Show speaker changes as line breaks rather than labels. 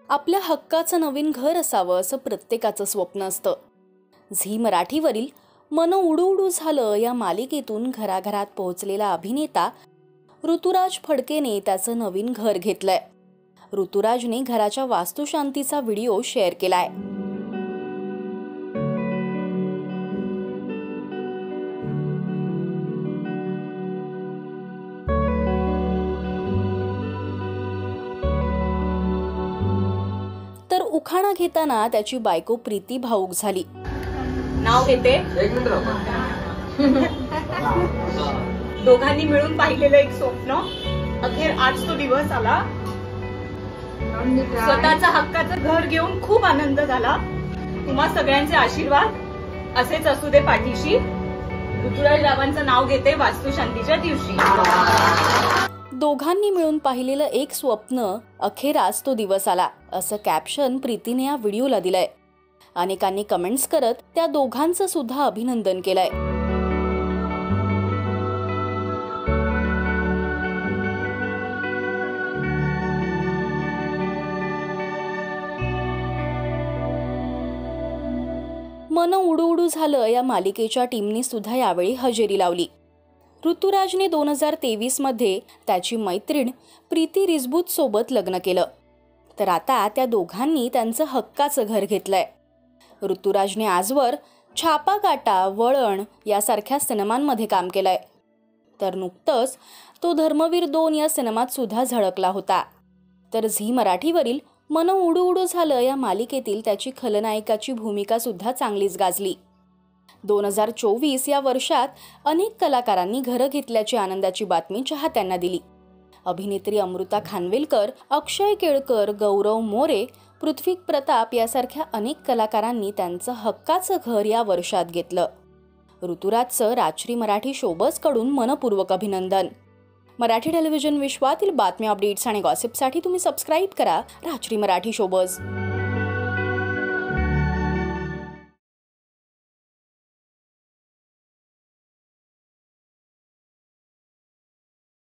आपल्या हक्काचं नवीन घर असावं असं प्रत्येकाचं स्वप्न असतं। झी मराठीवरील मन उडू उडू झालं या मालिकेतून घराघरात पोहोचलेला अभिनेता ऋतुराज फडकेने त्याचं नवीन घर घेतलंय। ऋतुराजने घराच्या वास्तुशांतीचा व्हिडिओ शेअर केलाय। तर उखाणा घेताना त्याची बायको प्रीती भावुक झाली।
नाव घेते दोघांनी मिळून पाहिलेलं एक स्वप्न अखेर आज तो दिवस आला। स्वतःचा हक्काचं घर घेऊन खूप आनंद झाला। तुम्हा सगळ्यांचे आशीर्वाद असेच असू दे पाठीशी। ऋतुराज रावांचं नाव घेते वास्तुशांतीच्या दिवशी।
दोघांनी मिळून पाहिलेलं एक स्वप्न अखेर आज तो दिवस आला असं कॅप्शन प्रीतीने या व्हिडिओला दिलंय। अनेकांनी कमेंट्स करत त्या दोघांचं सुद्धा अभिनंदन केलंय। मन उडू उडू झालं या मालिकेच्या टीमने सुद्धा यावेळी हजेरी लावली। ऋतुराजने 2023 मध्ये त्याची मैत्रीण प्रीती रिजबूत सोबत लग्न केलं, तर आता त्या दोघांनी त्यांचं हक्काचं घर घेतलंय। ऋतुराजने आजवर छापा काटा, वळण यासारख्या सिनेमांमध्ये काम केलंय, तर नुकतंच तो धर्मवीर 2 या सिनेमात सुद्धा झळकला होता। तर झी मराठीवरील मन उडू उडू झालं या मालिकेतील त्याची खलनायिकाची भूमिका सुद्धा चांगलीच गाजली। 2024 या वर्षात अनेक कलाकारांनी घरं घेतल्याची आनंदाची बातमी चाहत्यांना दिली। अभिनेत्री अमृता खानवेलकर, अक्षय केळकर, गौरव मोरे, पृथ्वी प्रताप यासारख्या अनेक कलाकारांनी त्यांचं हक्काचं घर या वर्षात घेतलं। ऋतुराजचं राजश्री मराठी शोबज कडून मनपूर्वक अभिनंदन। मराठी टेलिव्हिजन विश्वातील बातम्या, अपडेट्स आणि गॉसिपसाठी तुम्ही सबस्क्राईब करा राजश्री मराठी शोबज।